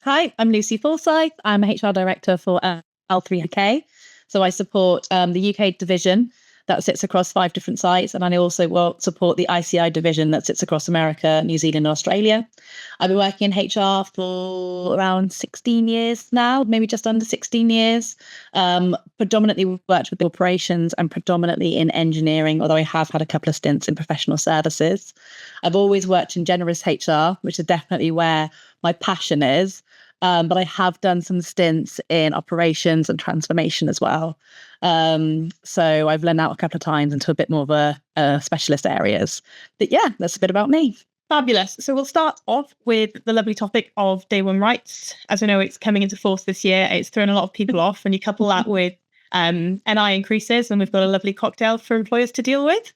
Hi, I'm Lucy Forsyth. I'm a HR director for L3UK. So I support the UK division that sits across 5 different sites, and I also support the ICI division that sits across America, New Zealand, and Australia. I've been working in HR for around 16 years now, maybe just under 16 years. Predominantly worked with operations and predominantly in engineering, although I have had a couple of stints in professional services. I've always worked in generous HR, which is definitely where my passion is. But I have done some stints in operations and transformation as well. So I've learned out a couple of times into a bit more of a specialist areas. But yeah, that's a bit about me. Fabulous. So we'll start off with the lovely topic of day one rights. As we know, it's coming into force this year. It's thrown a lot of people off, and you couple that with NI increases, and we've got a lovely cocktail for employers to deal with.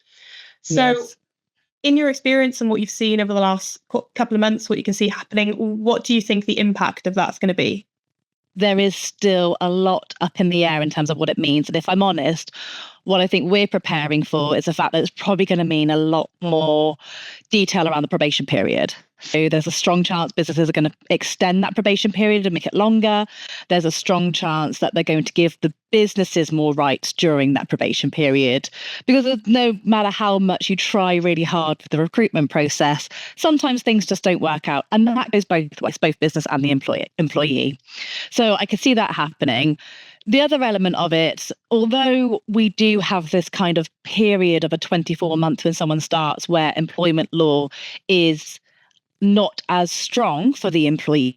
So yes. In your experience and what you've seen over the last couple of months, what you can see happening, what do you think the impact of that's going to be? There is still a lot up in the air in terms of what it means. And if I'm honest, what I think we're preparing for is the fact that it's probably going to mean a lot more detail around the probation period. So there's a strong chance businesses are going to extend that probation period and make it longer. There's a strong chance that they're going to give the businesses more rights during that probation period, because no matter how much you try really hard for the recruitment process, sometimes things just don't work out. And that goes both ways, both business and the employee. So I could see that happening. The other element of it, although we do have this kind of period of a 24 months when someone starts where employment law is not as strong for the employee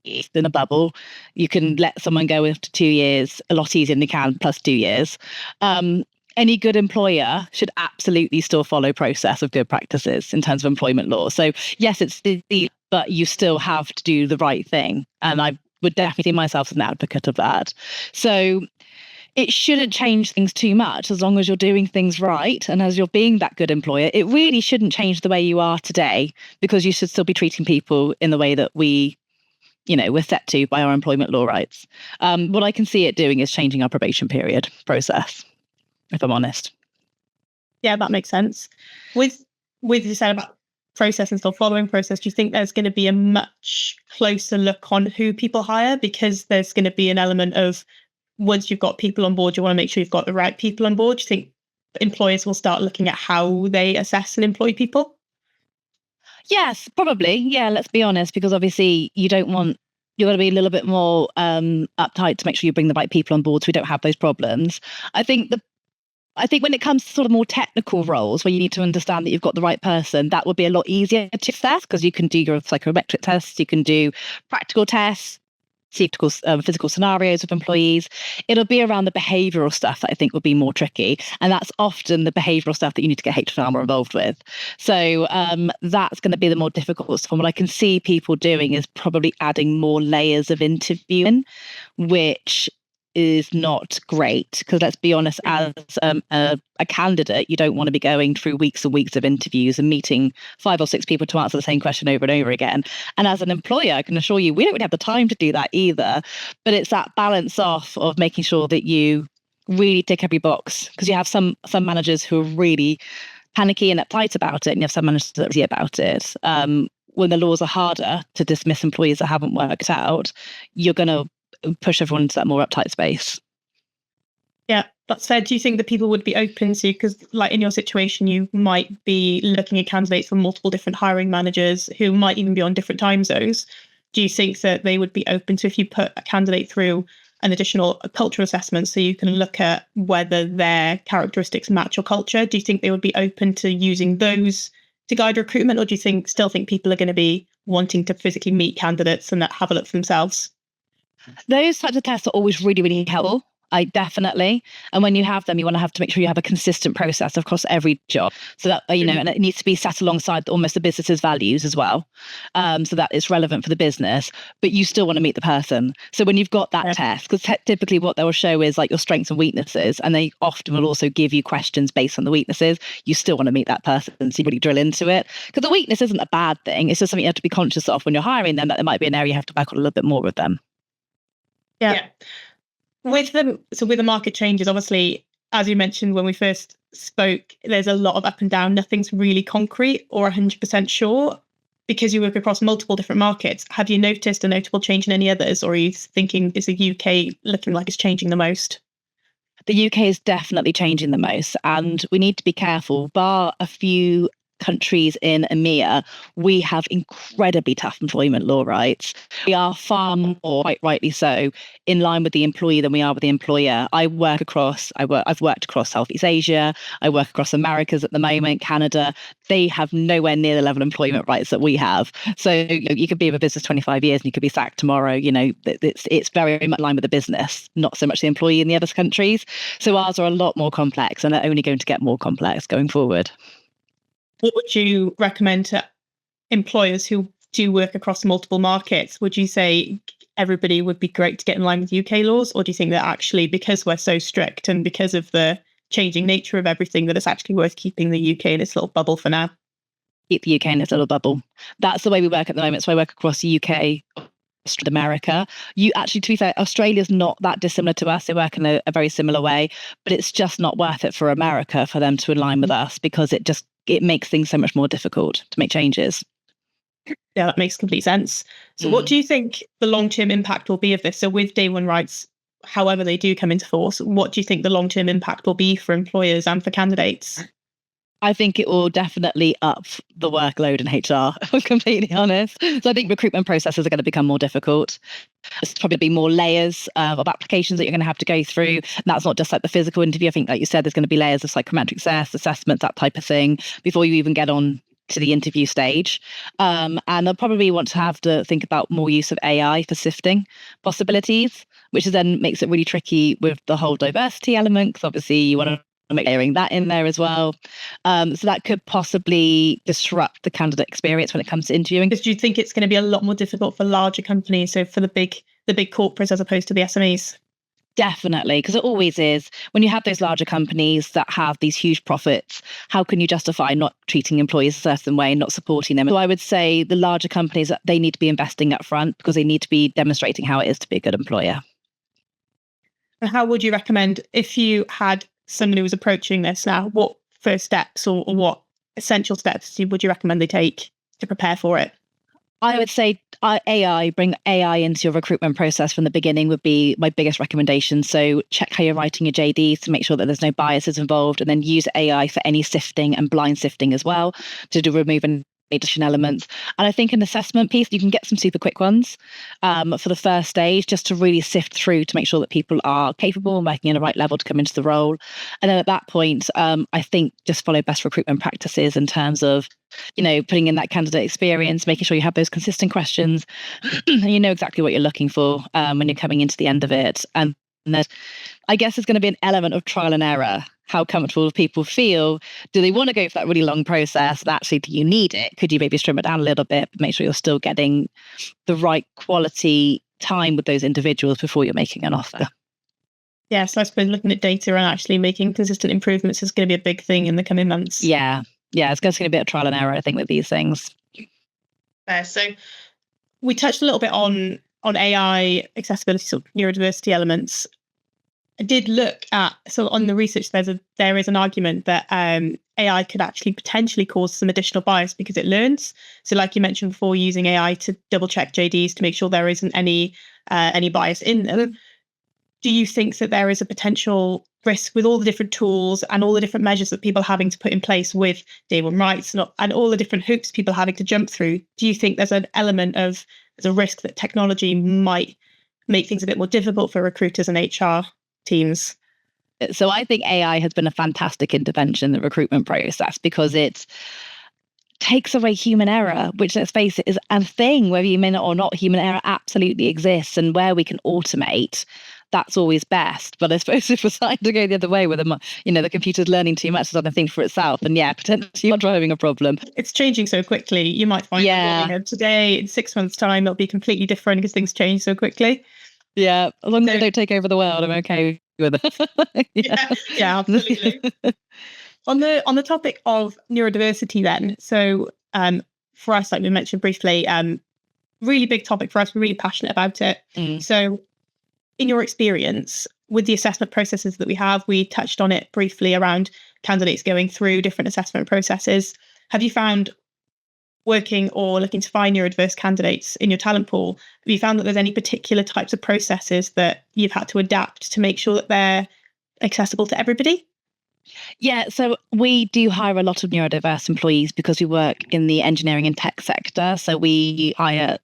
in a bubble, you can let someone go after 2 years a lot easier than they can plus 2 years. Any good employer should absolutely still follow process of good practices in terms of employment law. So yes, it's easy, but you still have to do the right thing. And I would definitely see myself as an advocate of that. So it shouldn't change things too much as long as you're doing things right. And as you're being that good employer, it really shouldn't change the way you are today, because you should still be treating people in the way that we're set to by our employment law rights. What I can see it doing is changing our probation period process, if I'm honest. Yeah, that makes sense. With you said about process and still following process, do you think there's going to be a much closer look on who people hire? Because there's going to be an element of, once you've got people on board, you want to make sure you've got the right people on board. Do you think employers will start looking at how they assess and employ people? Yes, probably. Yeah, let's be honest, because obviously you've got to be a little bit more uptight to make sure you bring the right people on board so we don't have those problems. I think when it comes to sort of more technical roles where you need to understand that you've got the right person, that would be a lot easier to assess, because you can do your psychometric tests, you can do practical tests, physical scenarios of employees. It'll be around the behavioural stuff that I think will be more tricky. And that's often the behavioural stuff that you need to get HR more involved with. So that's going to be the more difficult stuff. And what I can see people doing is probably adding more layers of interviewing, which is not great, because let's be honest, as a candidate, you don't want to be going through weeks and weeks of interviews and meeting 5 or 6 people to answer the same question over and over again. And as an employer, I can assure you, we don't really have the time to do that either. But it's that balance off of making sure that you really tick every box, because you have some managers who are really panicky and uptight about it, and you have some managers that are easy about it. When the laws are harder to dismiss employees that haven't worked out, you're going to push everyone into that more uptight space. Yeah, that's fair. Do you think that people would be open to, because like in your situation, you might be looking at candidates from multiple different hiring managers who might even be on different time zones. Do you think that they would be open to, if you put a candidate through an additional cultural assessment so you can look at whether their characteristics match your culture, do you think they would be open to using those to guide recruitment? Or do you still think people are going to be wanting to physically meet candidates and have a look for themselves? Those types of tests are always really, really helpful. Definitely. And when you have them, you want to have to make sure you have a consistent process across every job. So that, and it needs to be sat alongside almost the business's values as well. So that it's relevant for the business, but you still want to meet the person. So when you've got that test, because typically what they will show is like your strengths and weaknesses, and they often will also give you questions based on the weaknesses, you still want to meet that person and see really drill into it. Because the weakness isn't a bad thing. It's just something you have to be conscious of when you're hiring them, that there might be an area you have to work on a little bit more with them. Yeah. With the market changes, obviously, as you mentioned when we first spoke, there's a lot of up and down. Nothing's really concrete or 100% sure. because you work across multiple different markets, have you noticed a notable change in any others, or are you thinking is the UK looking like it's changing the most? The UK is definitely changing the most, and we need to be careful. Bar a few countries in EMEA, we have incredibly tough employment law rights. We are far more, quite rightly so, in line with the employee than we are with the employer. I've worked across Southeast Asia. I work across Americas at the moment, Canada. They have nowhere near the level of employment rights that we have. So you could be in a business 25 years and you could be sacked tomorrow. It's very much in line with the business, not so much the employee in the other countries. So ours are a lot more complex, and they're only going to get more complex going forward. What would you recommend to employers who do work across multiple markets? Would you say everybody would be great to get in line with UK laws? Or do you think that actually, because we're so strict and because of the changing nature of everything, that it's actually worth keeping the UK in its little bubble for now? Keep the UK in its little bubble. That's the way we work at the moment. So I work across the UK, America. To be fair, Australia's not that dissimilar to us. They work in a very similar way, but it's just not worth it for America for them to align with us, because it makes things so much more difficult to make changes. Yeah, that makes complete sense. So what do you think the long-term impact will be of this? So with day one rights, however they do come into force, what do you think the long-term impact will be for employers and for candidates? I think it will definitely up the workload in HR, if I'm completely honest. So I think recruitment processes are going to become more difficult. There's probably be more layers of applications that you're going to have to go through. And that's not just like the physical interview. I think, like you said, there's going to be layers of psychometric assessments, that type of thing, before you even get on to the interview stage. And they'll probably want to have to think about more use of AI for sifting possibilities, which then makes it really tricky with the whole diversity element, because obviously you want to make layering that in there as well. So that could possibly disrupt the candidate experience when it comes to interviewing. Do you think it's going to be a lot more difficult for larger companies, so for the big corporates as opposed to the SMEs? Definitely, because it always is. When you have those larger companies that have these huge profits, how can you justify not treating employees a certain way, not supporting them? So I would say the larger companies, they need to be investing up front, because they need to be demonstrating how it is to be a good employer. And how would you recommend, if you had someone who was approaching this now, what first steps or what essential steps would you recommend they take to prepare for it? I would say bring AI into your recruitment process from the beginning would be my biggest recommendation. So check how you're writing your JDs to make sure that there's no biases involved, and then use AI for any sifting and blind sifting as well to remove any additional elements. And I think an assessment piece, you can get some super quick ones for the first stage, just to really sift through to make sure that people are capable and working at the right level to come into the role. And then at that point, I think just follow best recruitment practices in terms of, putting in that candidate experience, making sure you have those consistent questions and you know exactly what you're looking for when you're coming into the end of it. And that, I guess, there's going to be an element of trial and error. How comfortable people feel? Do they want to go for that really long process? And actually, do you need it? Could you maybe trim it down a little bit, but make sure you're still getting the right quality time with those individuals before you're making an offer? Yeah, so I suppose looking at data and actually making consistent improvements is going to be a big thing in the coming months. Yeah, it's going to be a bit of trial and error, I think, with these things. So we touched a little bit on AI, accessibility, sort of neurodiversity elements. I did look at, so on the research, there is an argument that AI could actually potentially cause some additional bias because it learns. So like you mentioned before, using AI to double check JDs to make sure there isn't any bias in them. Do you think that there is a potential risk with all the different tools and all the different measures that people are having to put in place with day one rights and all the different hoops people are having to jump through? Do you think there's a risk that technology might make things a bit more difficult for recruiters and HR teams? So I think AI has been a fantastic intervention in the recruitment process, because it takes away human error, which, let's face it, is a thing. Whether you mean it or not, human error absolutely exists, and where we can automate, that's always best. But I suppose if we're starting to go the other way, where the computer's learning too much, it's other thing for itself, and potentially you're driving a problem. It's changing so quickly. You might find that today, in 6 months' time, it'll be completely different because things change so quickly. Yeah, as long as they don't take over the world, I'm okay with it. Yeah, absolutely. On the topic of neurodiversity then, so for us, like we mentioned briefly, really big topic for us. We're really passionate about it. So in your experience with the assessment processes that we have, we touched on it briefly around candidates going through different assessment processes. Have you found working or looking to find neurodiverse candidates in your talent pool, have you found that there's any particular types of processes that you've had to adapt to make sure that they're accessible to everybody? Yeah, so we do hire a lot of neurodiverse employees because we work in the engineering and tech sector. So we hire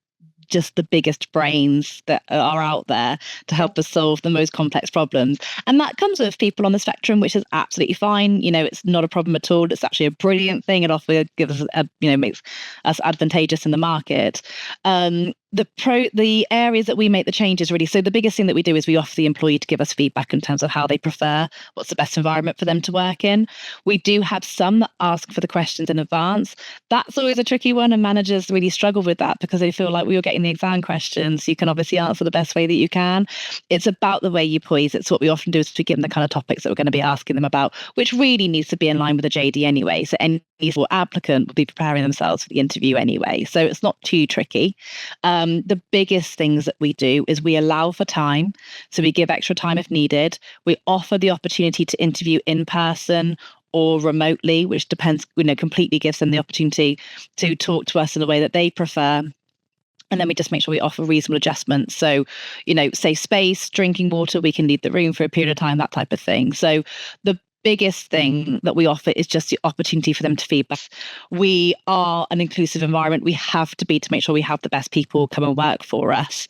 just the biggest brains that are out there to help us solve the most complex problems. And that comes with people on the spectrum, which is absolutely fine. It's not a problem at all. It's actually a brilliant thing. It often gives us, makes us advantageous in the market. The areas that we make the changes really. So the biggest thing that we do is we offer the employee to give us feedback in terms of how they prefer, what's the best environment for them to work in. We do have some that ask for the questions in advance. That's always a tricky one, and managers really struggle with that because they feel like, well, you're getting the exam questions, you can obviously answer the best way that you can. It's about the way you poise. It's what we often do is to give them the kind of topics that we're going to be asking them about, which really needs to be in line with the JD anyway. So any applicant will be preparing themselves for the interview anyway. So it's not too tricky. The biggest things that we do is we allow for time. So we give extra time if needed. We offer the opportunity to interview in person or remotely, which depends, completely gives them the opportunity to talk to us in a way that they prefer. And then we just make sure we offer reasonable adjustments. So, safe space, drinking water, we can leave the room for a period of time, that type of thing. So the biggest thing that we offer is just the opportunity for them to feedback. We are an inclusive environment. We have to be to make sure we have the best people come and work for us.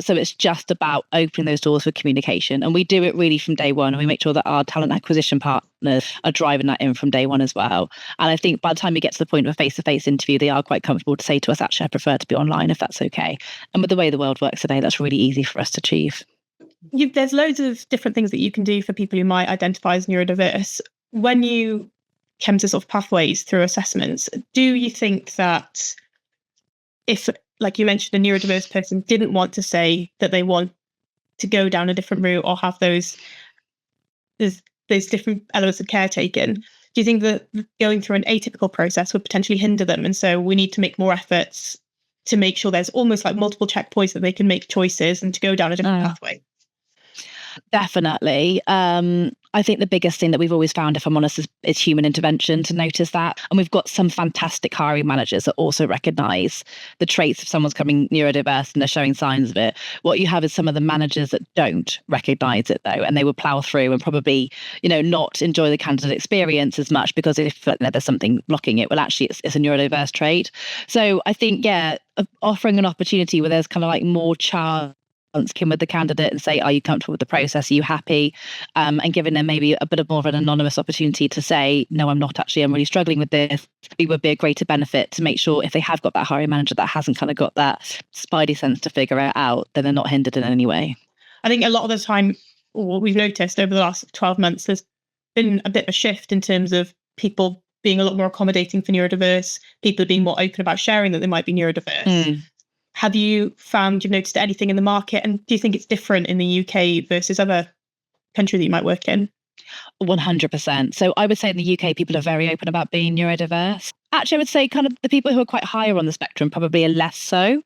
So it's just about opening those doors for communication. And we do it really from day one. And we make sure that our talent acquisition partners are driving that in from day one as well. And I think by the time we get to the point of a face-to-face interview, they are quite comfortable to say to us, actually, I prefer to be online if that's okay. And with the way the world works today, that's really easy for us to achieve. There's loads of different things that you can do for people who might identify as neurodiverse. When you come to sort of pathways through assessments, do you think that if, like you mentioned, a neurodiverse person didn't want to say that they want to go down a different route or have those different elements of care taken, do you think that going through an atypical process would potentially hinder them? And so we need to make more efforts to make sure there's almost like multiple checkpoints that they can make choices and to go down a different pathway. Definitely. I think the biggest thing that we've always found, if I'm honest, is human intervention to notice that. And we've got some fantastic hiring managers that also recognize the traits of someone's coming neurodiverse and they're showing signs of it. What you have is some of the managers that don't recognize it, though, and they will plow through and probably, not enjoy the candidate experience as much because if there's something blocking it, well, actually, it's a neurodiverse trait. So I think, offering an opportunity where there's kind of like more chance with the candidate and say, are you comfortable with the process? Are you happy? And giving them maybe a bit of more of an anonymous opportunity to say, no, I'm not actually, I'm really struggling with this. It would be a greater benefit to make sure if they have got that hiring manager that hasn't kind of got that spidey sense to figure it out, then they're not hindered in any way. I think a lot of the time, what we've noticed over the last 12 months, there's been a bit of a shift in terms of people being a lot more accommodating for neurodiverse, people being more open about sharing that they might be neurodiverse. Have you found you've noticed anything in the market? And do you think it's different in the UK versus other countries that you might work in? 100%. So I would say in the UK, people are very open about being neurodiverse. Actually, I would say kind of the people who are quite higher on the spectrum probably are less so.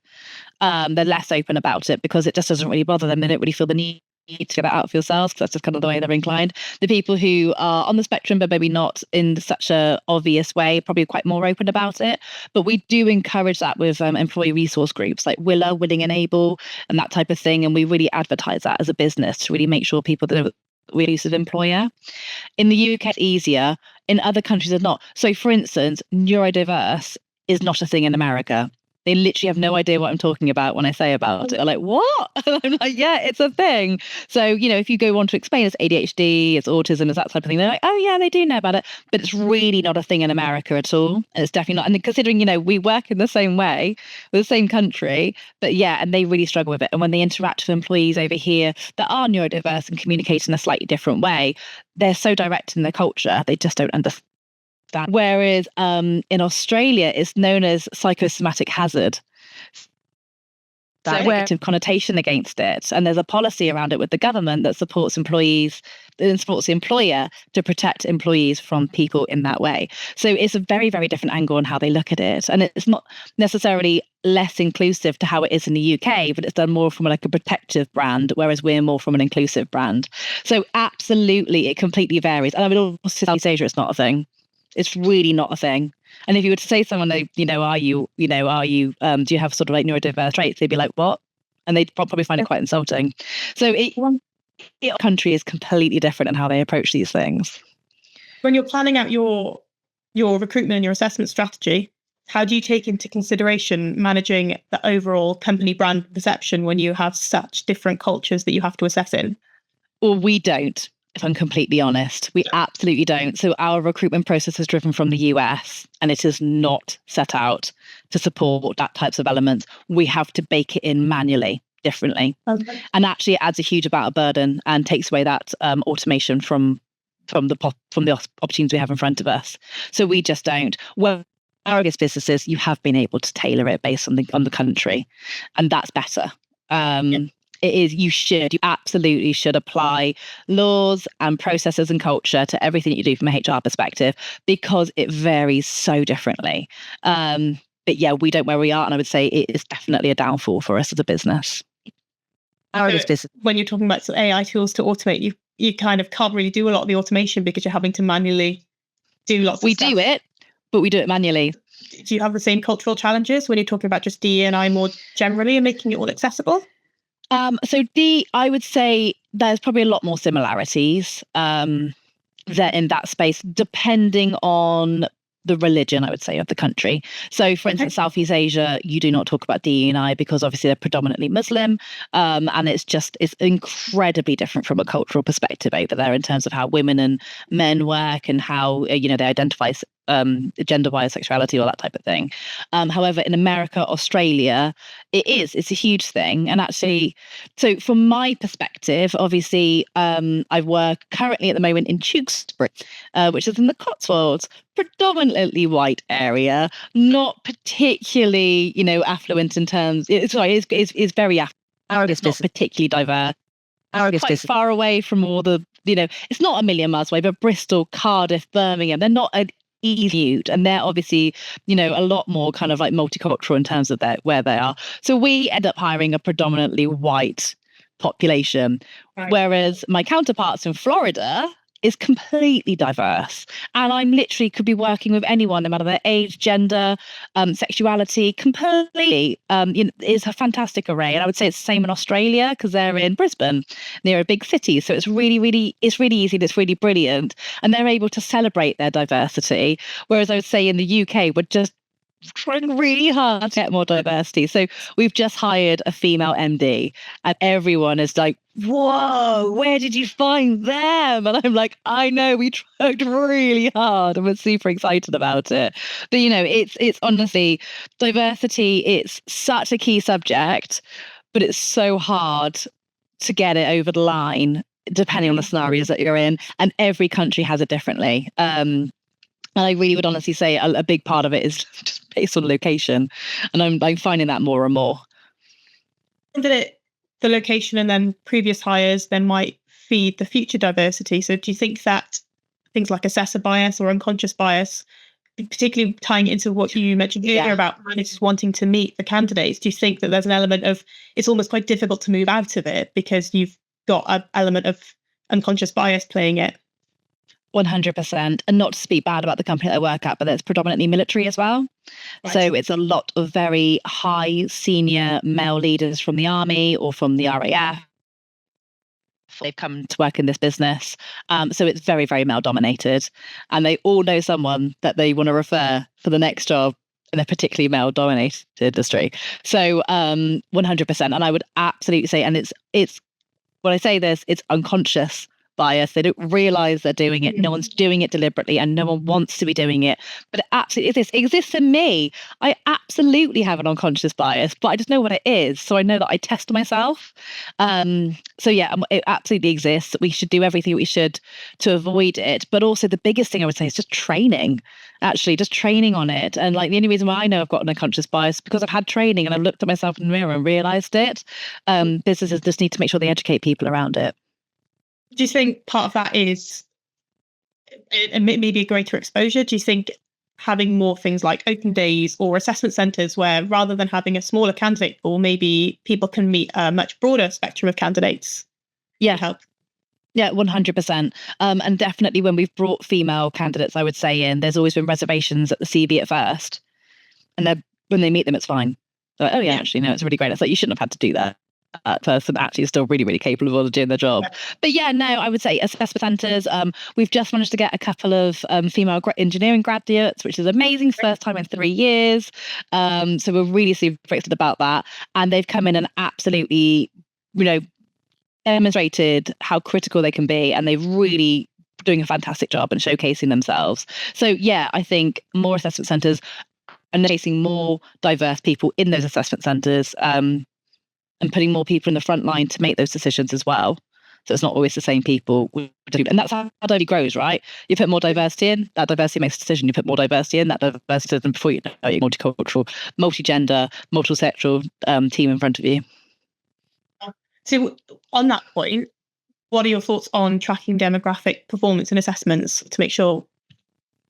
They're less open about it because it just doesn't really bother them. They don't really feel the need to get that out for yourselves because that's just kind of the way they're inclined. The people who are on the spectrum but maybe not in such a obvious way probably quite more open about it. But we do encourage that with employee resource groups like Willa, Willing and Able and that type of thing. And we really advertise that as a business to really make sure people that are inclusive employer. In the UK, it's easier. In other countries, it's not. So for instance, neurodiverse is not a thing in America. They literally have no idea what I'm talking about when I say about it. They're like, what? And I'm like, yeah, it's a thing. So, if you go on to explain it's ADHD, it's autism, it's that type of thing, they're like, oh, yeah, they do know about it. But it's really not a thing in America at all. And it's definitely not. And considering, we work in the same way, with the same country, but and they really struggle with it. And when they interact with employees over here that are neurodiverse and communicate in a slightly different way, they're so direct in their culture, they just don't understand. Whereas in Australia, it's known as psychosomatic hazard. That negative connotation against it. And there's a policy around it with the government that supports employees and supports the employer to protect employees from people in that way. So it's a very, very different angle on how they look at it. And it's not necessarily less inclusive to how it is in the UK, but it's done more from like a protective brand, whereas we're more from an inclusive brand. So absolutely, it completely varies. And I would also say Southeast Asia, it's not a thing. It's really not a thing. And if you were to say to someone, are you, do you have sort of like neurodiverse traits? They'd be like, what? And they'd probably find it quite insulting. So each country is completely different in how they approach these things. When you're planning out your recruitment and your assessment strategy, how do you take into consideration managing the overall company brand perception when you have such different cultures that you have to assess in? Well, we don't, if I'm completely honest. We absolutely don't. So our recruitment process is driven from the US, and it is not set out to support that types of elements. We have to bake it in manually, differently. Okay. And actually it adds a huge amount of burden and takes away that automation from the opportunities we have in front of us. So we just don't. Well, our biggest businesses, you have been able to tailor it based on the country, and that's better. It is, you absolutely should apply laws and processes and culture to everything that you do from a HR perspective, because it varies so differently. But yeah, we don't where we are, and I would say it is definitely a downfall for us as a business. When you're talking about AI tools to automate, you kind of can't really do a lot of the automation because you're having to manually do lots of stuff. We do it, but we do it manually. Do you have the same cultural challenges when you're talking about just DE&I more generally and making it all accessible? I would say there's probably a lot more similarities there in that space, depending on the religion, I would say, of the country. So, for instance, Southeast Asia, you do not talk about DE&I because obviously they're predominantly Muslim, and it's incredibly different from a cultural perspective over there in terms of how women and men work and how they identify gender-wise sexuality, all that type of thing. However, in America, Australia, it's a huge thing. And actually, so from my perspective, obviously, I work currently at the moment in Tewkesbury, which is in the Cotswolds, predominantly white area, not particularly, affluent in terms. It's very affluent. It's not particularly diverse. Quite far away from all the, it's not a million miles away, but Bristol, Cardiff, Birmingham, they're not an easy, and they're obviously, a lot more kind of like multicultural in terms of where they are. So we end up hiring a predominantly white population, right. Whereas my counterparts in Florida is completely diverse, and I'm literally could be working with anyone, no matter their age, gender, sexuality, completely. It's a fantastic array, and I would say it's the same in Australia because they're in Brisbane, near a big city, so it's really easy and it's really brilliant, and they're able to celebrate their diversity. Whereas I would say in the UK, we're just trying really hard to get more diversity. So we've just hired a female MD, and everyone is like, whoa, where did you find them? And I'm like, I know, we tried really hard and we're super excited about it. But it's honestly, diversity, it's such a key subject, but it's so hard to get it over the line depending on the scenarios that you're in, and every country has it differently. And I really would honestly say a big part of it is just based on location. And I'm finding that more and more. The location and then previous hires then might feed the future diversity. So do you think that things like assessor bias or unconscious bias, particularly tying it into what you mentioned earlier about managers wanting to meet the candidates, do you think that there's an element of it's almost quite difficult to move out of it because you've got an element of unconscious bias playing it? 100%. And not to speak bad about the company that I work at, but it's predominantly military as well. Right. So it's a lot of very high senior male leaders from the army or from the RAF. They've come to work in this business. So it's very, very male dominated. And they all know someone that they want to refer for the next job in a particularly male dominated industry. So 100%. And I would absolutely say, and it's when I say this, it's unconscious bias. They don't realize they're doing it. No one's doing it deliberately, and no one wants to be doing it. But it absolutely exists. It exists in me. I absolutely have an unconscious bias, but I just know what it is. So I know that I test myself. So yeah, it absolutely exists. We should do everything we should to avoid it. But also the biggest thing I would say is just training. Actually, just training on it. And like the only reason why I know I've got an unconscious bias is because I've had training and I've looked at myself in the mirror and realized it. Businesses just need to make sure they educate people around it. Do you think part of that is maybe a greater exposure? Do you think having more things like open days or assessment centres where rather than having a smaller candidate pool, maybe people can meet a much broader spectrum of candidates? Yeah. Help? Yeah, 100%. And definitely when we've brought female candidates, I would say in, there's always been reservations at the CV at first. And then when they meet them, it's fine. They're like, oh yeah, actually, no, it's really great. It's like, you shouldn't have had to do that. That person actually is still really, really capable of doing their job. But yeah, no, I would say assessment centres. We've just managed to get a couple of female engineering graduates, which is amazing. First time in 3 years. So we're really super excited about that. And they've come in and absolutely, demonstrated how critical they can be. And they've really doing a fantastic job and showcasing themselves. So yeah, I think more assessment centres and chasing more diverse people in those assessment centres, and putting more people in the front line to make those decisions as well. So it's not always the same people. And that's how diversity grows, right? You put more diversity in, that diversity makes a decision. You put more diversity in, that diversity, and before you know it, multicultural, multi-gender, multi-sexual team in front of you. So on that point, what are your thoughts on tracking demographic performance and assessments to make sure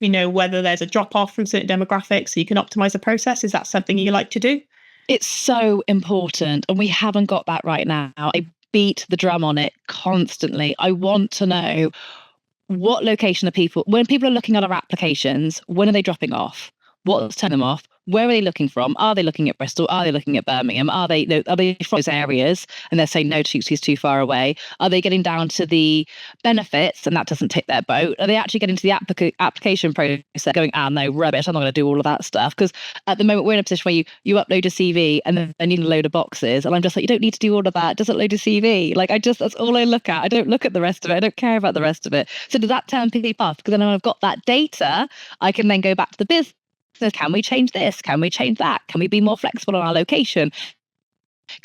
we know whether there's a drop-off from certain demographics so you can optimize the process? Is that something you like to do? It's so important, and we haven't got that right now. I beat the drum on it constantly. I want to know what location are people, when people are looking at our applications, when are they dropping off? What's turning them off? Where are they looking from? Are they looking at Bristol? Are they looking at Birmingham? Are they from those areas and they're saying no, Tewkesbury's too far away? Are they getting down to the benefits and that doesn't tip their boat? Are they actually getting to the application process going, no, rubbish, I'm not going to do all of that stuff? Because at the moment we're in a position where you upload a CV and then they need a load of boxes, and I'm just like, you don't need to do all of that. Just upload a CV. Like, that's all I look at. I don't look at the rest of it. I don't care about the rest of it. So does that turn people off? Because then when I've got that data, I can then go back to the business. So can we change this? Can we change that? Can we be more flexible on our location?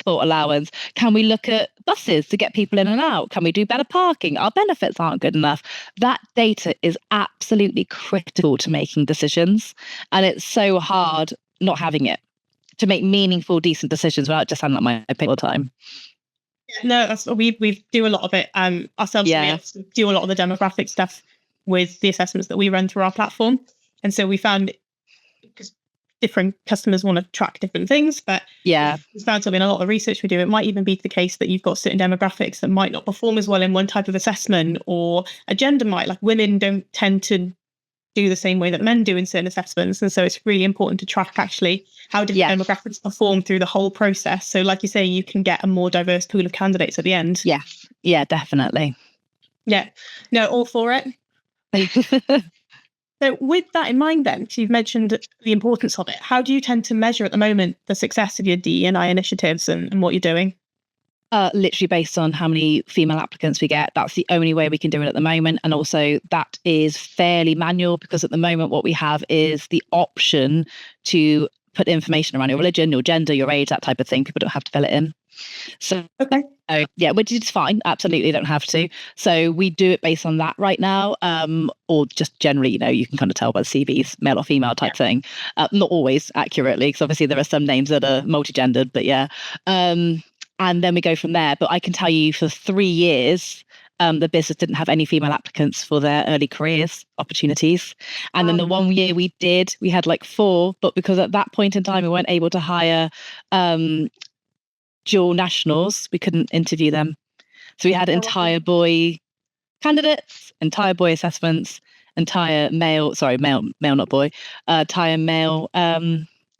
Thought allowance? Can we look at buses to get people in and out? Can we do better parking? Our benefits aren't good enough. That data is absolutely critical to making decisions. And it's so hard not having it to make meaningful, decent decisions without just sounding like my opinion all the time. No, that's we do a lot of it ourselves. Yeah. We do a lot of the demographic stuff with the assessments that we run through our platform. And so we found, because different customers want to track different things, but yeah, we found something in a lot of the research we do. It might even be the case that you've got certain demographics that might not perform as well in one type of assessment, or a gender might, like women don't tend to do the same way that men do in certain assessments. And so it's really important to track actually how different demographics perform through the whole process. So like you say, you can get a more diverse pool of candidates at the end. Yeah, definitely. Yeah, no, all for it. So with that in mind then, so you've mentioned the importance of it, how do you tend to measure at the moment the success of your DE&I initiatives and what you're doing? Literally based on how many female applicants we get. That's the only way we can do it at the moment. And also that is fairly manual, because at the moment what we have is the option to put information around your religion, your gender, your age, that type of thing. People don't have to fill it in. So okay. Yeah, which is fine. Absolutely don't have to. So we do it based on that right now, or just generally, you can kind of tell by the CVs, male or female type thing. Not always accurately, because obviously there are some names that are multi-gendered, but yeah. And then we go from there. But I can tell you for 3 years, the business didn't have any female applicants for their early careers opportunities. And then the 1 year we had like 4, but because at that point in time we weren't able to hire dual nationals, we couldn't interview them. So we had entire boy candidates, entire boy assessments, entire male not boy, entire male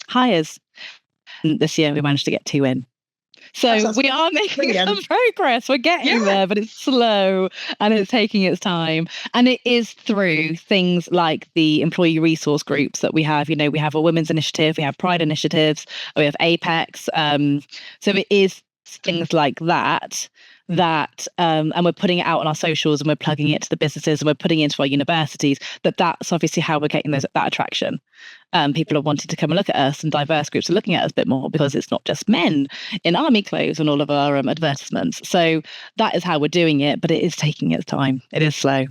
hires. And this year we managed to get 2 in. So we are making some progress. We're getting there, but it's slow and it's taking its time. And it is through things like the employee resource groups that we have. We have a women's initiative, we have pride initiatives, we have Apex. So it is things like that, and we're putting it out on our socials, and we're plugging it to the businesses, and we're putting it into our universities. That's obviously how we're getting that attraction. People are wanting to come and look at us, and diverse groups are looking at us a bit more, because it's not just men in army clothes on all of our advertisements. So that is how we're doing it, but it is taking its time. It is slow.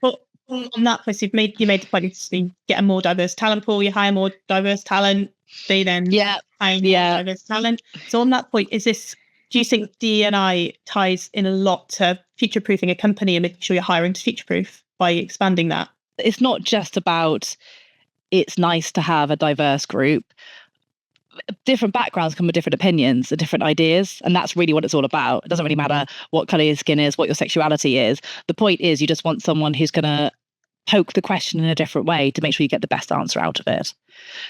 Well, on that place, you made the point to get a more diverse talent pool. You hire more diverse talent. They then hire more diverse talent. So on that point, do you think D&I ties in a lot to future-proofing a company and making sure you're hiring to future-proof by expanding that? It's not just about it's nice to have a diverse group. different backgrounds come with different opinions and different ideas. And that's really what it's all about. It doesn't really matter what color your skin is, what your sexuality is. The point is you just want someone who's going to poke the question in a different way to make sure you get the best answer out of it.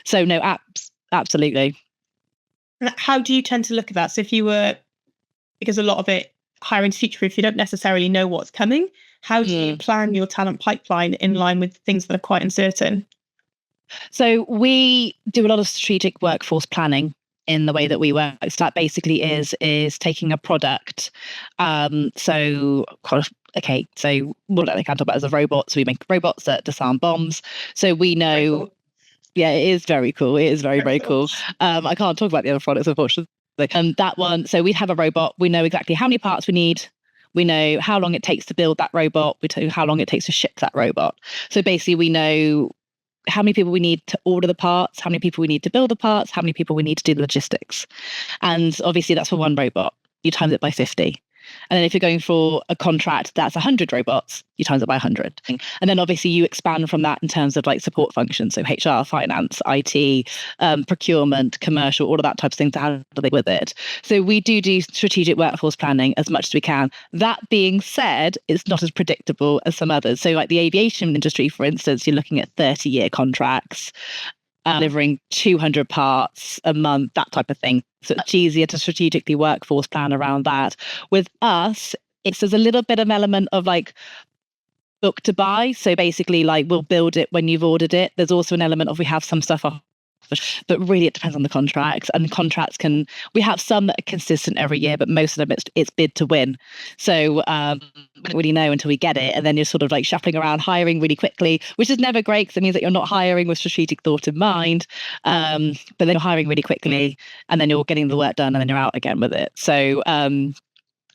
So no, absolutely. How do you tend to look at that? So if you were, because a lot of it, hiring future, if you don't necessarily know what's coming, how do you plan your talent pipeline in line with things that are quite uncertain? So we do a lot of strategic workforce planning in the way that we work. So that basically is taking a product. So what I can talk about as a robot. So we make robots that disarm bombs. So we know, cool. Yeah, it is very cool. It is very, very cool. I can't talk about the other products, unfortunately. That one. So we have a robot. We know exactly how many parts we need. We know how long it takes to build that robot. We know how long it takes to ship that robot. So basically, we know how many people we need to order the parts, how many people we need to build the parts, how many people we need to do the logistics. And obviously that's for one robot. You times it by 50. And then if you're going for a contract that's 100 robots, you times it by 100. And then obviously you expand from that in terms of like support functions. So HR, finance, IT, procurement, commercial, all of that type of thing to handle with it. So we do strategic workforce planning as much as we can. That being said, it's not as predictable as some others. So like the aviation industry, for instance, you're looking at 30-year contracts. Delivering 200 parts a month, that type of thing. So it's easier to strategically workforce plan around that. With us, there's a little bit of element of like book to buy. So basically like we'll build it when you've ordered it. There's also an element of we have some stuff off, but really it depends on the contracts, and contracts we have some that are consistent every year, but most of them it's bid to win. So we don't really know until we get it, and then you're sort of like shuffling around hiring really quickly, which is never great because it means that you're not hiring with strategic thought in mind, but then you're hiring really quickly and then you're getting the work done and then you're out again with it. So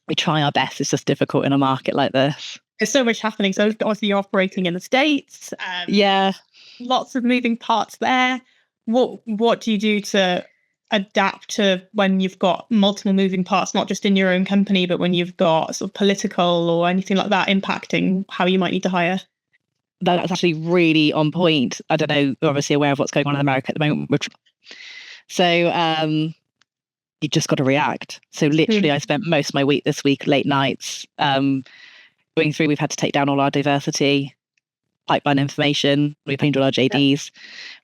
we try our best. It's just difficult in a market like this. There's so much happening. So obviously you're operating in the States. Yeah, lots of moving parts there. What do you do to adapt to when you've got multiple moving parts, not just in your own company, but when you've got sort of political or anything like that impacting how you might need to hire? That's actually really on point. I don't know, you're obviously aware of what's going on in America at the moment. So you just got to react. So literally I spent most of my week this week, late nights, going through, we've had to take down all our diversity pipeline information. We've changed all our JDs.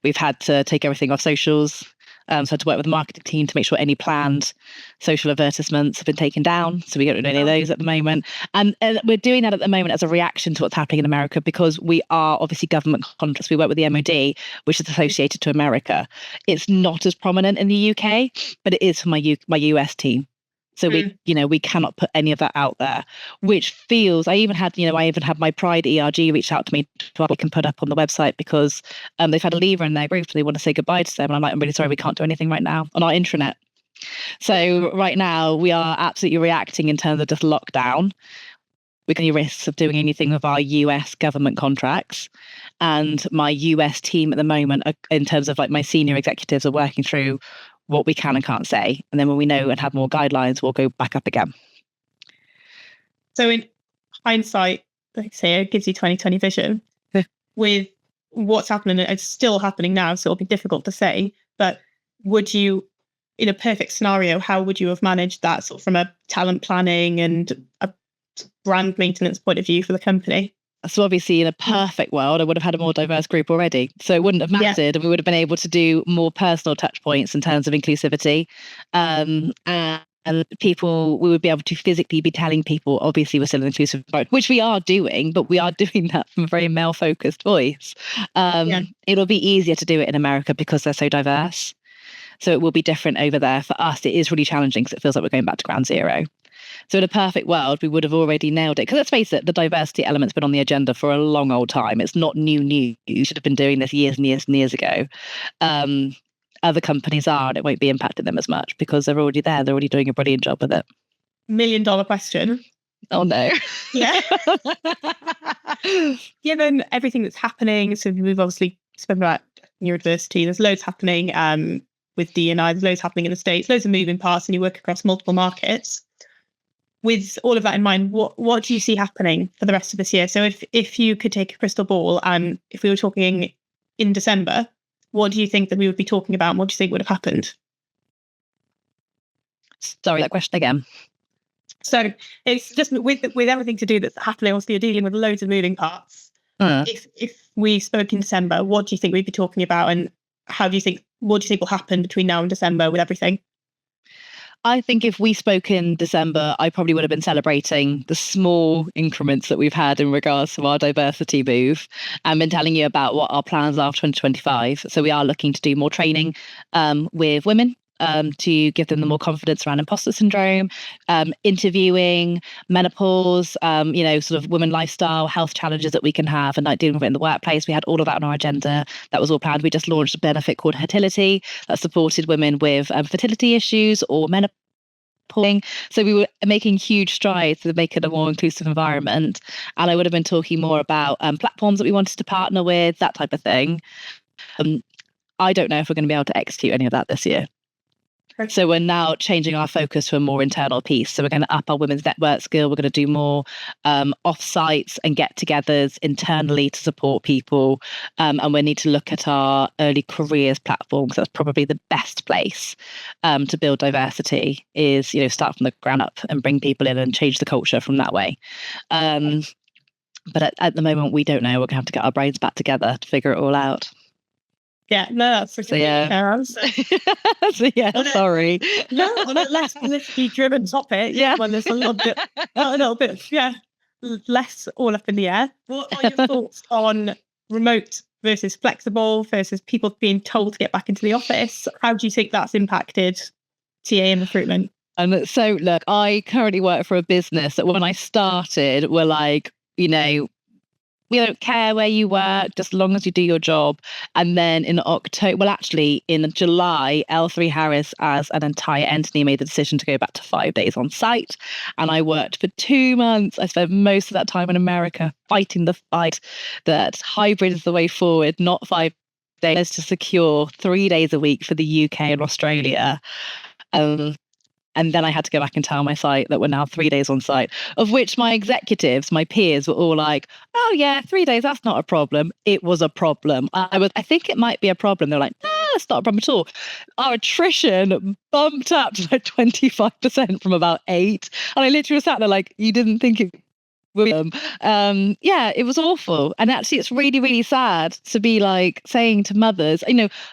We've had to take everything off socials. So I had to work with the marketing team to make sure any planned social advertisements have been taken down. So we don't do any of those at the moment. And we're doing that at the moment as a reaction to what's happening in America, because we are obviously government contracts. We work with the MOD, which is associated to America. It's not as prominent in the UK, but it is for my US team. So we cannot put any of that out there, which feels, I even had my Pride ERG reach out to me to what we can put up on the website, because they've had a leaver in their group and they want to say goodbye to them. And I'm like, I'm really sorry, we can't do anything right now on our intranet. So right now we are absolutely reacting in terms of just lockdown. We're going to risks of doing anything with our US government contracts. And my US team at the moment, in terms of like my senior executives, are working through what we can and can't say. And then when we know and have more guidelines, we'll go back up again. So in hindsight, like I say, it gives you 20/20 vision. With what's happening, it's still happening now, so it'll be difficult to say. But would you, in a perfect scenario, how would you have managed that sort of from a talent planning and a brand maintenance point of view for the company? So obviously in a perfect world, I would have had a more diverse group already. So it wouldn't have mattered, and we would have been able to do more personal touch points in terms of inclusivity. And people, we would be able to physically be telling people, obviously we're still an inclusive environment, which we are doing, but we are doing that from a very male-focused voice. It'll be easier to do it in America because they're so diverse. So it will be different over there. For us, it is really challenging because it feels like we're going back to ground zero. So in a perfect world, we would have already nailed it. Because let's face it, the diversity element's been on the agenda for a long old time. It's not new news. You should have been doing this years and years and years ago. Other companies are, and it won't be impacting them as much because they're already there. They're already doing a brilliant job with it. $1 million question. Oh, no. Yeah. Given everything that's happening, so we've obviously spoken about neurodiversity. There's loads happening with D&I. There's loads happening in the States. Loads of moving parts, and you work across multiple markets. With all of that in mind, what do you see happening for the rest of this year? So if you could take a crystal ball, and if we were talking in December, what do you think that we would be talking about? And what do you think would have happened? Sorry, that question again. So it's just with everything to do that's happening. Obviously, you're dealing with loads of moving parts. If we spoke in December, what do you think we'd be talking about, and what do you think will happen between now and December with everything? I think if we spoke in December, I probably would have been celebrating the small increments that we've had in regards to our diversity move and been telling you about what our plans are for 2025. So we are looking to do more training with women to give them the more confidence around imposter syndrome, interviewing, menopause, sort of women lifestyle, health challenges that we can have and like dealing with it in the workplace. We had all of that on our agenda. That was all planned. We just launched a benefit called Fertility that supported women with fertility issues or menopause. So we were making huge strides to make it a more inclusive environment. And I would have been talking more about platforms that we wanted to partner with, that type of thing. I don't know if we're going to be able to execute any of that this year. So we're now changing our focus to a more internal piece. So we're going to up our women's network skill. We're going to do more off-sites and get-togethers internally to support people. And we need to look at our early careers platform, because that's probably the best place to build diversity, is, start from the ground up and bring people in and change the culture from that way. But at the moment, we don't know. We're going to have to get our brains back together to figure it all out. Yeah, no, that's a fair answer. So yeah, sorry. No, on a less politically driven topic. Yeah. When there's a little bit, less all up in the air. What are your thoughts on remote versus flexible versus people being told to get back into the office? How do you think that's impacted TA and recruitment? And so, look, I currently work for a business that when I started were like, we don't care where you work, just as long as you do your job. And then in July, L3 Harris as an entire entity made the decision to go back to 5 days on site. And I worked for 2 months. I spent most of that time in America fighting the fight that hybrid is the way forward, not 5 days, to secure 3 days a week for the UK and Australia. And then I had to go back and tell my site that we're now 3 days on site, of which my executives, my peers, were all like, oh yeah, 3 days, that's not a problem. It was a problem. I think it might be a problem. They're like, no, it's not a problem at all. Our attrition bumped up to like 25% from about 8. And I literally sat there like, you didn't think it would be. It was awful. And actually, it's really, really sad to be like saying to mothers,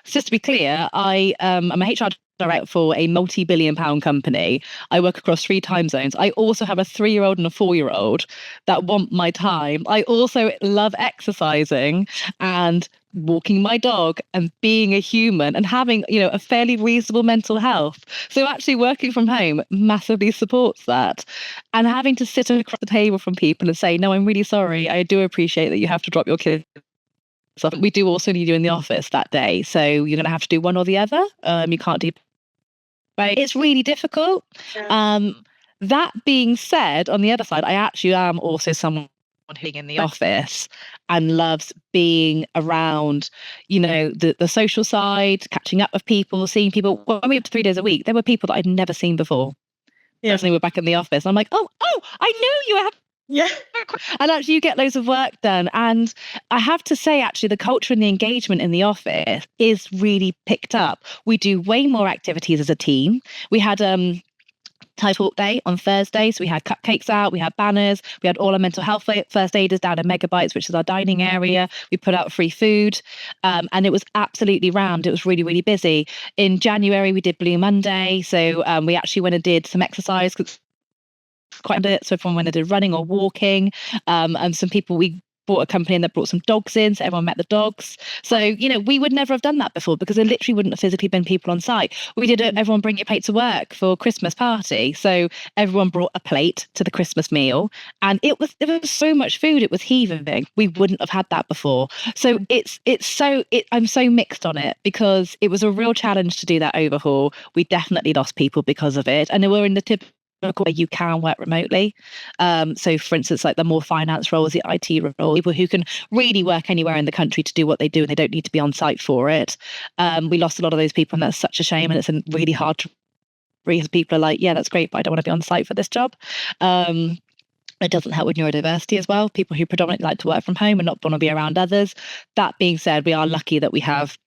just to be clear, I'm a HR director for a multi-billion-pound company. I work across 3 time zones. I also have a 3-year-old and a 4-year-old that want my time. I also love exercising and walking my dog and being a human and having, a fairly reasonable mental health. So actually working from home massively supports that. And having to sit across the table from people and say, no, I'm really sorry. I do appreciate that you have to drop your kids. So we do also need you in the office that day. So you're going to have to do one or the other. You can't do. Right. It's really difficult. Yeah. That being said, on the other side, I actually am also someone who's in the office and loves being around, the social side, catching up with people, seeing people. When we were 3 days a week, there were people that I'd never seen before. Yeah. Suddenly we're back in the office. I'm like, oh, I knew you have. Yeah. And actually you get loads of work done. And I have to say, actually, the culture and the engagement in the office is really picked up. We do way more activities as a team. We had Thai Talk Day on Thursday. So we had cupcakes out, we had banners, we had all our mental health first aiders down in Megabytes, which is our dining area. We put out free food and it was absolutely rammed. It was really, really busy. In January, we did Blue Monday. So we actually went and did some exercise because quite a bit. So everyone went and did running or walking. And some people, we bought a company that brought some dogs in, so everyone met the dogs. So, we would never have done that before because there literally wouldn't have physically been people on site. We did everyone bring your plate to work for Christmas party. So everyone brought a plate to the Christmas meal and there was so much food, it was heaving. We wouldn't have had that before. So I'm so mixed on it because it was a real challenge to do that overhaul. We definitely lost people because of it. And we're in the typical where you can work remotely. So for instance, like the more finance roles, the IT roles, people who can really work anywhere in the country to do what they do and they don't need to be on site for it. We lost a lot of those people and that's such a shame. And it's really hard to read. People are like, yeah, that's great, but I don't want to be on site for this job. It doesn't help with neurodiversity as well. People who predominantly like to work from home and not want to be around others. That being said, we are lucky that we have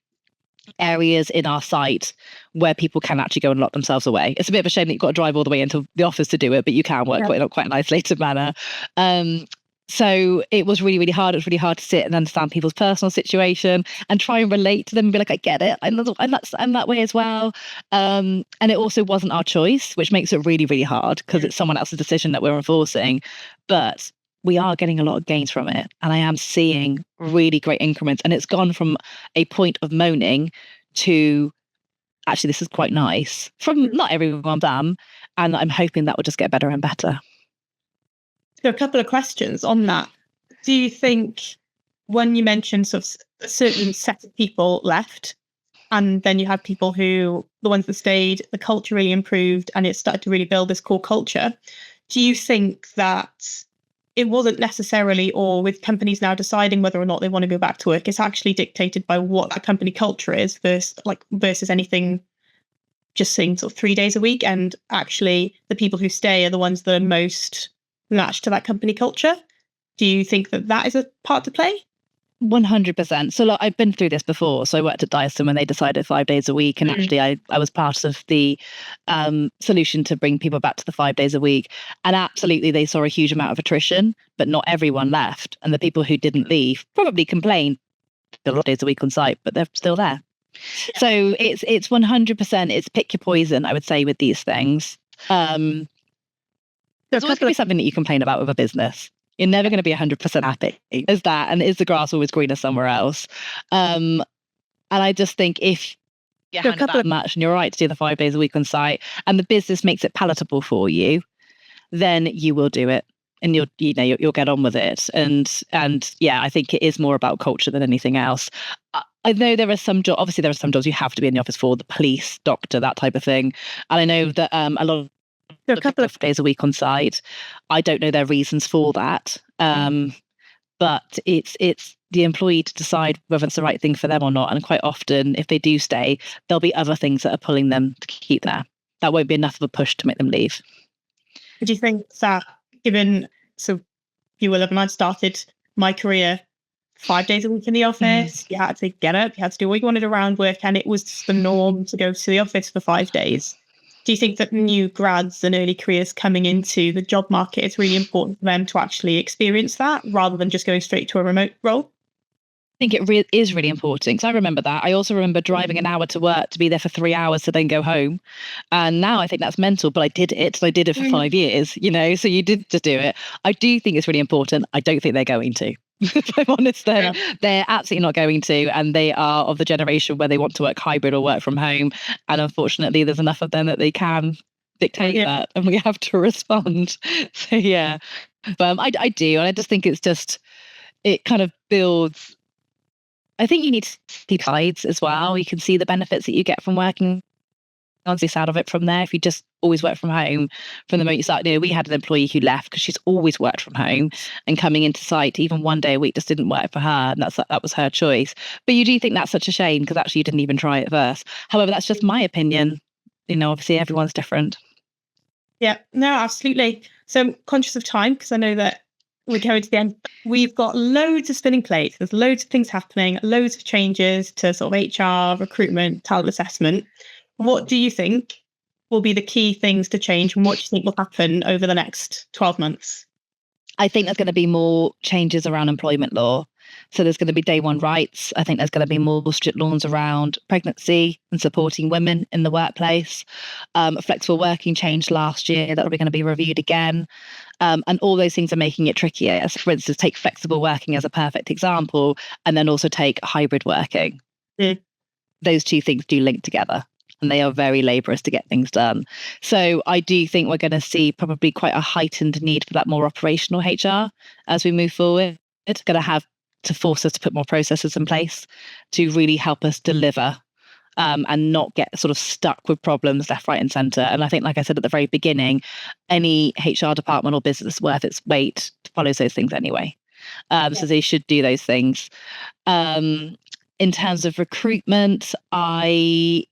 areas in our site where people can actually go and lock themselves away. It's a bit of a shame that you've got to drive all the way into the office to do it, but you can work quite an isolated manner. So it was really, really hard. It was really hard to sit and understand people's personal situation and try and relate to them and be like, I get it. I'm that way as well. And it also wasn't our choice, which makes it really, really hard because it's someone else's decision that we're enforcing. But we are getting a lot of gains from it. And I am seeing really great increments. And it's gone from a point of moaning to actually, this is quite nice from not everyone, and I'm hoping that will just get better and better. So a couple of questions on that. Do you think when you mentioned sort of a certain set of people left, and then you had people who, the ones that stayed, the culture really improved and it started to really build this core culture, do you think that it wasn't necessarily, or with companies now deciding whether or not they want to go back to work, it's actually dictated by what the company culture is versus anything just saying sort of 3 days a week, and actually the people who stay are the ones that are most matched to that company culture? Do you think that is a part to play? 100%. So look, I've been through this before. So I worked at Dyson when they decided 5 days a week. And actually I was part of the solution to bring people back to the 5 days a week. And absolutely they saw a huge amount of attrition, but not everyone left. And the people who didn't leave probably complained a lot of days a week on site, but they're still there. Yeah. So it's 100%, it's pick your poison, I would say, with these things. There's always going to be something that you complain about with a business. You're never going to be 100% happy. Is that, and is the grass always greener somewhere else? And I just think if you hand that much and you're right to do the 5 days a week on site and the business makes it palatable for you, then you will do it and you'll get on with it. And yeah, I think it is more about culture than anything else. I know there are some jobs, obviously there are some jobs you have to be in the office for, the police, doctor, that type of thing. And I know that a lot of a couple of days a week on site. I don't know their reasons for that. But it's the employee to decide whether it's the right thing for them or not. And quite often, if they do stay, there'll be other things that are pulling them to keep there. That won't be enough of a push to make them leave. Do you think that so you will have, when I started my career 5 days a week in the office, you had to get up, you had to do what you wanted around work, and it was the norm to go to the office for 5 days. Do you think that new grads and early careers coming into the job market, it's really important for them to actually experience that rather than just going straight to a remote role? I think it is really important, because I remember that. I also remember driving an hour to work to be there for 3 hours to then go home. And now I think that's mental, but I did it. So I did it for 5 years, so you did to do it. I do think it's really important. I don't think they're going to. If I'm honest, they're absolutely not going to, and they are of the generation where they want to work hybrid or work from home, and unfortunately there's enough of them that they can dictate that, and we have to respond. So yeah, but I do, and I just think it kind of builds. I think you need to see sides as well. You can see the benefits that you get from working on this out of it from there. If you just always work from home from the moment you start, we had an employee who left because she's always worked from home, and coming into site even 1 day a week just didn't work for her, and that was her choice. But you do think that's such a shame because actually you didn't even try it first. However, that's just my opinion. Obviously everyone's different. Yeah, no, absolutely. So I'm conscious of time because I know that we're going to the end. We've got loads of spinning plates. There's loads of things happening, loads of changes to sort of HR, recruitment, talent assessment. What do you think will be the key things to change, and what do you think will happen over the next 12 months? I think there's going to be more changes around employment law. So there's going to be day one rights. I think there's going to be more strict laws around pregnancy and supporting women in the workplace. Flexible working changed last year. That will be going to be reviewed again. And all those things are making it trickier. So for instance, take flexible working as a perfect example, and then also take hybrid working. Those two things do link together, and they are very laborious to get things done. So I do think we're going to see probably quite a heightened need for that more operational HR as we move forward. It's going to have to force us to put more processes in place to really help us deliver and not get sort of stuck with problems left, right and centre. And I think, like I said at the very beginning, any HR department or business worth its weight follows those things anyway. So they should do those things. In terms of recruitment, I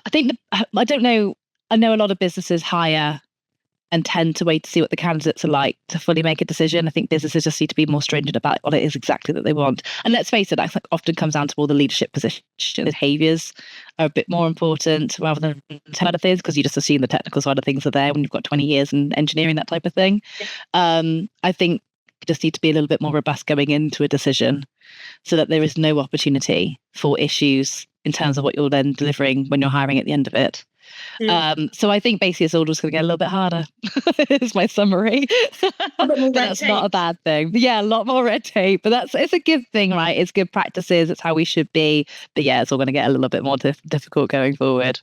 think I don't know. I know a lot of businesses hire and tend to wait to see what the candidates are like to fully make a decision. I think businesses just need to be more stringent about what it is exactly that they want. And let's face it, I think often comes down to all the leadership position behaviors are a bit more important rather than other things, because you just assume the technical side of things are there when you've got 20 years in engineering, that type of thing. I think you just need to be a little bit more robust going into a decision so that there is no opportunity for issues in terms of what you're then delivering when you're hiring at the end of it. So I think basically it's all just going to get a little bit harder is my summary. But that's not a bad thing. Yeah, a lot more red tape, but it's a good thing, right? It's good practices. It's how we should be. But yeah, it's all going to get a little bit more difficult going forward.